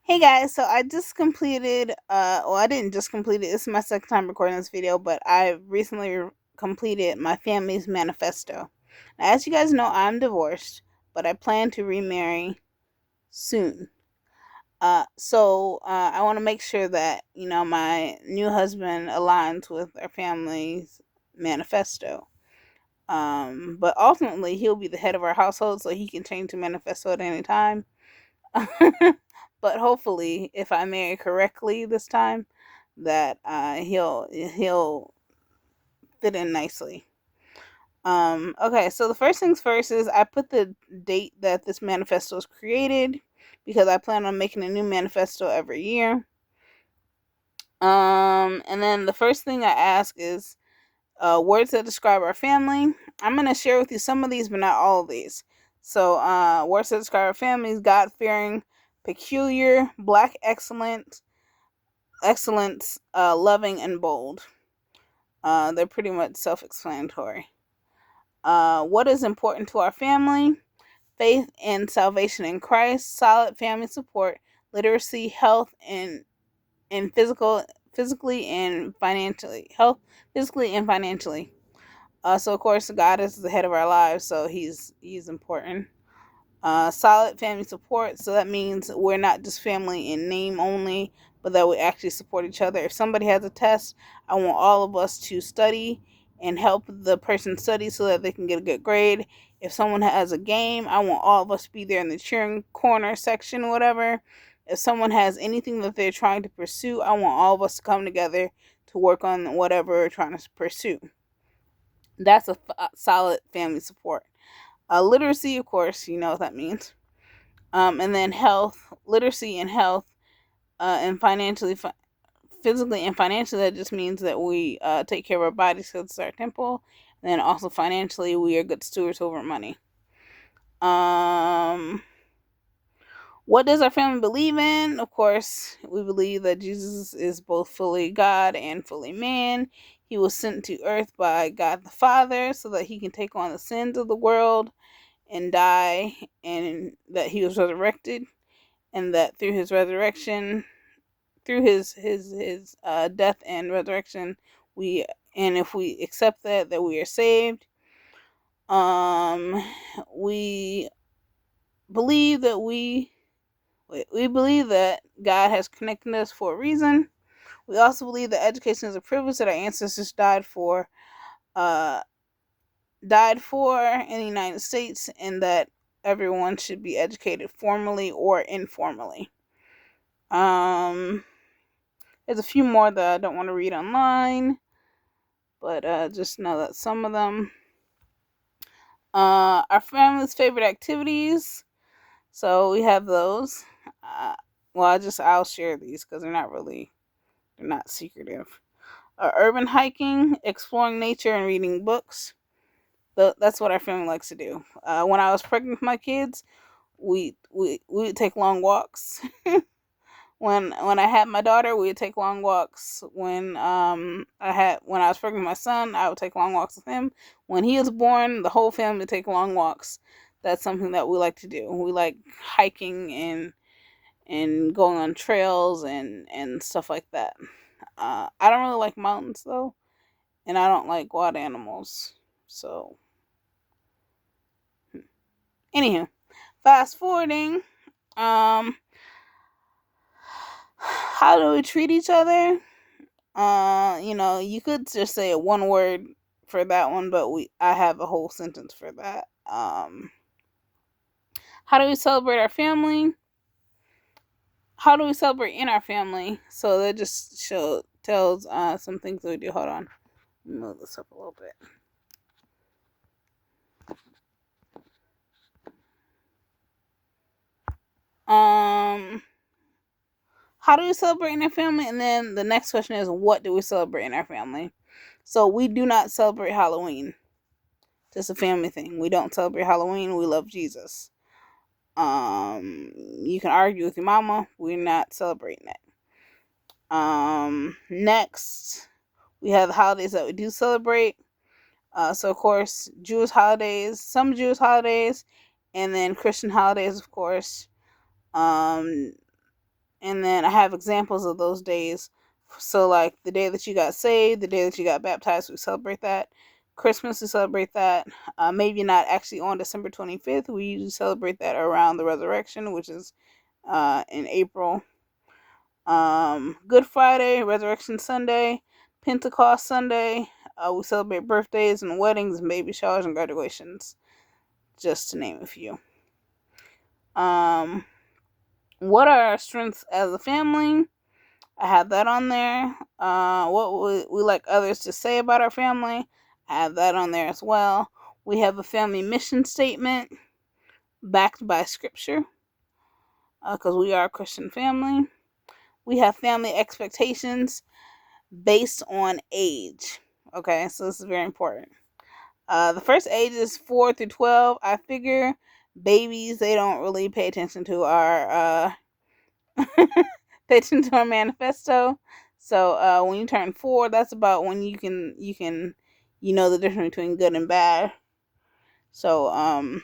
Hey guys, so I just completed, I didn't just complete it, this is my second time recording this video, but I recently completed my family's manifesto. Now, as you guys know, I'm divorced, but I plan to remarry soon. I want to make sure that, my new husband aligns with our family's manifesto. But ultimately, he'll be the head of our household, so he can change the manifesto at any time. But hopefully, if I marry correctly this time, that he'll fit in nicely. Okay, so the first things first is I put the date that this manifesto was created because I plan on making a new manifesto every year. And then the first thing I ask is words that describe our family. I'm gonna share with you some of these, but not all of these. So, words that describe our family is God fearing, peculiar, black, excellence, loving, and bold. They're pretty much self-explanatory. What is important to our family? Faith and salvation in Christ, solid family support, literacy, health, and physically and financially. Health, physically and financially. So of course, God is the head of our lives, so He's important. Solid family support, so that means we're not just family in name only, but that we actually support each other. If somebody has a test, I want all of us to study and help the person study so that they can get a good grade. If someone has a game, I want all of us to be there in the cheering corner section, whatever. If someone has anything that they're trying to pursue, I want all of us to come together to work on whatever we're trying to pursue. That's a solid family support. Literacy, of course, you know what that means. And then health, literacy and health, and physically and financially, that just means that we take care of our bodies because it's our temple. And then also financially, we are good stewards over money. What does our family believe in? Of course, we believe that Jesus is both fully God and fully man. He was sent to earth by God the Father so that he can take on the sins of the world and die, and that he was resurrected, and that through his resurrection, through his death and resurrection, we and if we accept that we are saved. We believe that we believe that God has connected us for a reason. We also believe that education is a privilege that our ancestors uh, died for in the United States, and that everyone should be educated formally or informally. Um, there's a few more that I don't want to read online, but just know that some of them. Our family's favorite activities. So we have those. Uh, I'll share these because they're not secretive. Urban hiking, exploring nature, and reading books. That's what our family likes to do. When I was pregnant with my kids, we would take long walks. When I had my daughter, we would take long walks. When I was pregnant with my son, I would take long walks with him. When he was born, the whole family would take long walks. That's something that we like to do. We like hiking and going on trails and stuff like that. I don't really like mountains though, and I don't like wild animals. So, anywho, fast forwarding. Um, how do we treat each other? You could just say one word for that one, but I have a whole sentence for that. How do we celebrate our family? How do we celebrate in our family? So that just tells some things that we do. Hold on, move this up a little bit. Um, how do we celebrate in our family? And then the next question is, what do we celebrate in our family? So we do not celebrate Halloween. Just a family thing. We don't celebrate Halloween. We love Jesus. You can argue with your mama. We're not celebrating it. Next, we have the holidays that we do celebrate. So of course, some Jewish holidays, and then Christian holidays, of course. And And then I have examples of those days. So, like the day that you got saved, the day that you got baptized, we celebrate that. Christmas, we celebrate that. Maybe not actually on December 25th. We usually celebrate that around the resurrection, which is in April. Good Friday, Resurrection Sunday, Pentecost Sunday. We celebrate birthdays and weddings and baby showers and graduations, just to name a few. What are our strengths as a family? I have that on there. What we like others to say about our family? I have that on there as well. We have a family mission statement backed by scripture, because we are a Christian family. We have family expectations based on age. Okay, so this is very important. The first age is 4 through 12. I figure babies, they don't really pay attention to our pay attention to our manifesto. So when you turn 4, that's about when you know the difference between good and bad. So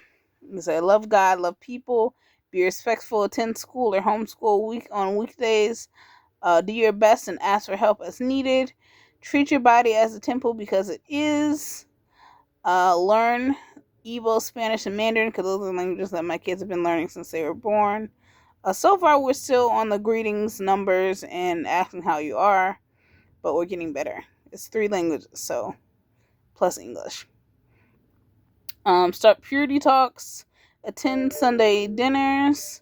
say love God, love people, be respectful, attend school or homeschool on weekdays. Do your best and ask for help as needed. Treat your body as a temple, because it is. Learn Igbo, Spanish, and Mandarin, because those are languages that my kids have been learning since they were born. So far, we're still on the greetings, numbers, and asking how you are, but we're getting better. It's 3 languages, so plus English. Start purity talks. Attend Sunday dinners.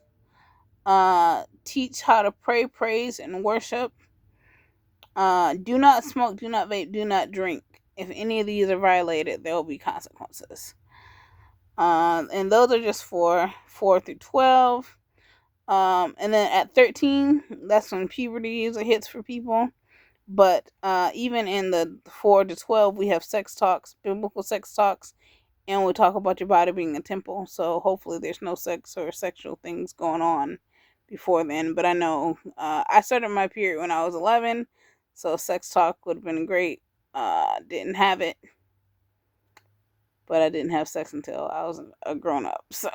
Teach how to pray, praise, and worship. Do not smoke, do not vape, do not drink. If any of these are violated, there will be consequences. And those are just for 4 through 12. And then at 13, that's when puberty usually hits for people. But even in the 4 to 12, we have sex talks, biblical sex talks, and we talk about your body being a temple. So hopefully there's no sex or sexual things going on before then. But I know I started my period when I was 11, so sex talk would have been great. Didn't have it, but I didn't have sex until I was a grown up. So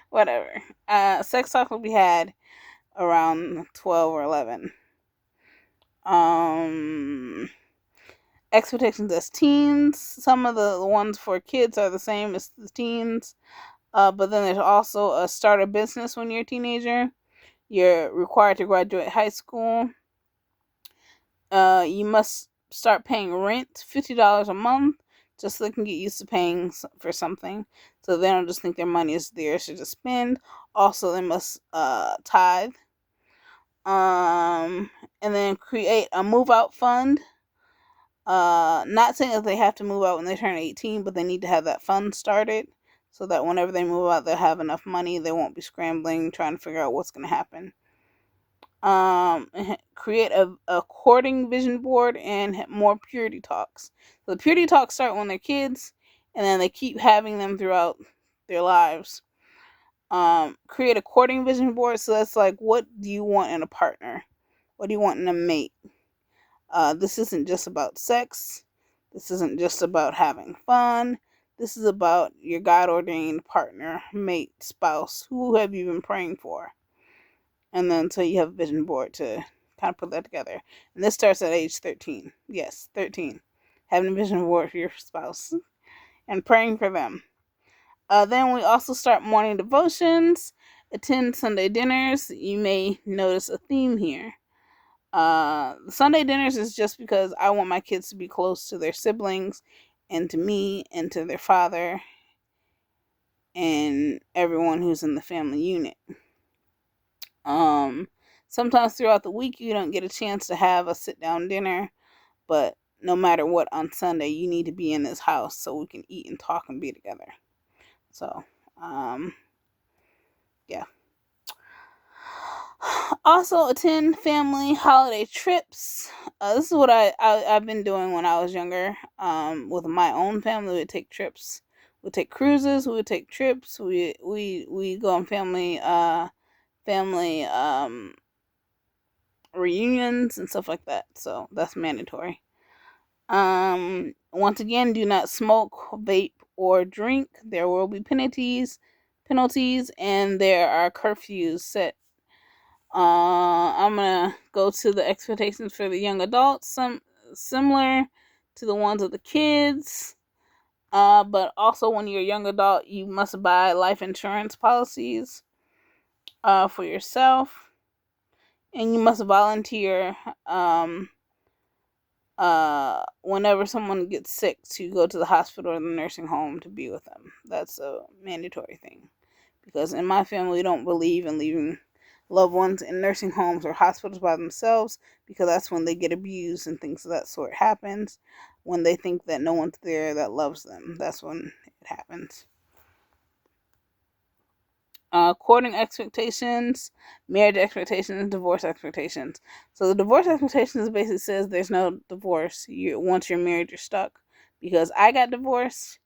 whatever. Sex talk will be had around 12 or 11. Expectations as teens. Some of the ones for kids are the same as the teens. But then there's also a start a business when you're a teenager. You're required to graduate high school. You must start paying rent, $50 a month, just so they can get used to paying for something. So they don't just think their money is theirs to just spend. Also, they must tithe. And then create a move out fund. Not saying that they have to move out when they turn 18, but they need to have that fund started so that whenever they move out, they'll have enough money. They won't be scrambling trying to figure out what's going to happen. Create a courting vision board and more purity talks. So the purity talks start when they're kids, and then they keep having them throughout their lives. Create a courting vision board. So that's like, what do you want in a partner? What do you want in a mate? This isn't just about sex. This isn't just about having fun. This is about your God-ordained partner, mate, spouse. Who have you been praying for? And then so you have a vision board to kind of put that together. And this starts at age 13. Yes, 13. Having a vision board for your spouse and praying for them. Then we also start morning devotions, attend Sunday dinners. You may notice a theme here. The Sunday dinners is just because I want my kids to be close to their siblings and to me and to their father and everyone who's in the family unit. Sometimes throughout the week you don't get a chance to have a sit down dinner, but no matter what, on Sunday you need to be in this house so we can eat and talk and be together. So, yeah. Also, attend family holiday trips. This is what I've been doing when I was younger. With my own family, we would take trips. We'd take cruises. We would take trips. We go on family reunions and stuff like that. So that's mandatory. Once again, do not smoke, vape, or drink. There will be penalties, and there are curfews set I'm gonna go to the expectations for the young adults, some similar to the ones of the kids. But also when you're a young adult, you must buy life insurance policies for yourself, and you must volunteer whenever someone gets sick to go to the hospital or the nursing home to be with them. That's a mandatory thing, because in my family we don't believe in leaving loved ones in nursing homes or hospitals by themselves, because that's when they get abused and things of that sort happens. When they think that no one's there that loves them, that's when it happens. Courting expectations, marriage expectations, divorce expectations. So the divorce expectations basically says there's no divorce. Once you're married, you're stuck. Because I got divorced,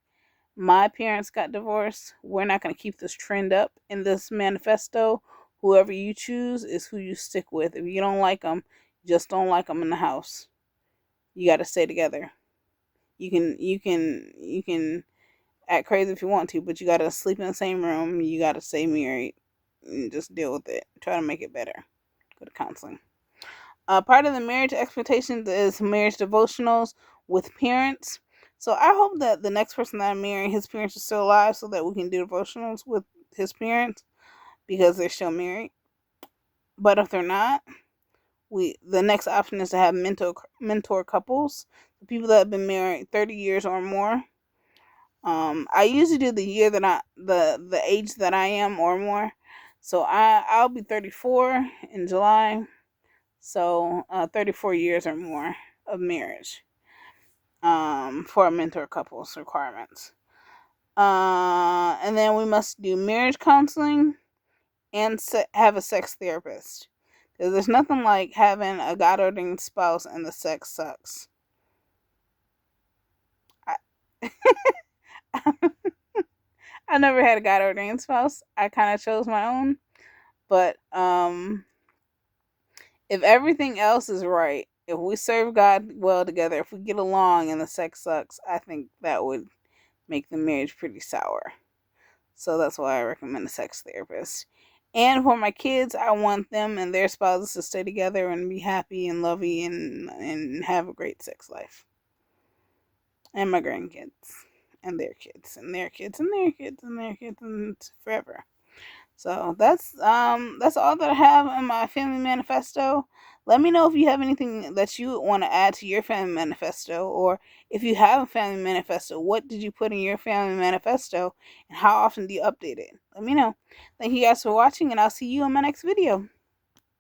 my parents got divorced. We're not going to keep this trend up in this manifesto. Whoever you choose is who you stick with. If you don't like them, just don't like them in the house. You got to stay together. You can act crazy if you want to, but you gotta sleep in the same room. You gotta stay married and just deal with it. Try to make it better. Go to counseling. Part of the marriage expectations is marriage devotionals with parents. So I hope that the next person that I marry, his parents are still alive, so that we can do devotionals with his parents because they're still married. But if they're not, the next option is to have mentor couples, the people that have been married 30 years or more. I usually do the year that the age that I am or more. So I'll be 34 in July. So 34 years or more of marriage. For a mentor couples requirements. And then we must do marriage counseling and have a sex therapist. Because there's nothing like having a God ordained spouse and the sex sucks. I, I never had a God ordained spouse. I kind of chose my own. But if everything else is right, if we serve God well together, if we get along and the sex sucks, I think that would make the marriage pretty sour. So that's why I recommend a sex therapist. And for my kids, I want them and their spouses to stay together and be happy and lovey and have a great sex life. And my grandkids and their kids and their kids and their kids and their kids and forever. So that's all that I have in my family manifesto. Let me know if you have anything that you want to add to your family manifesto, or if you have a family manifesto, what did you put in your family manifesto and how often do you update it? Let me know. Thank you guys for watching, and I'll see you in my next video.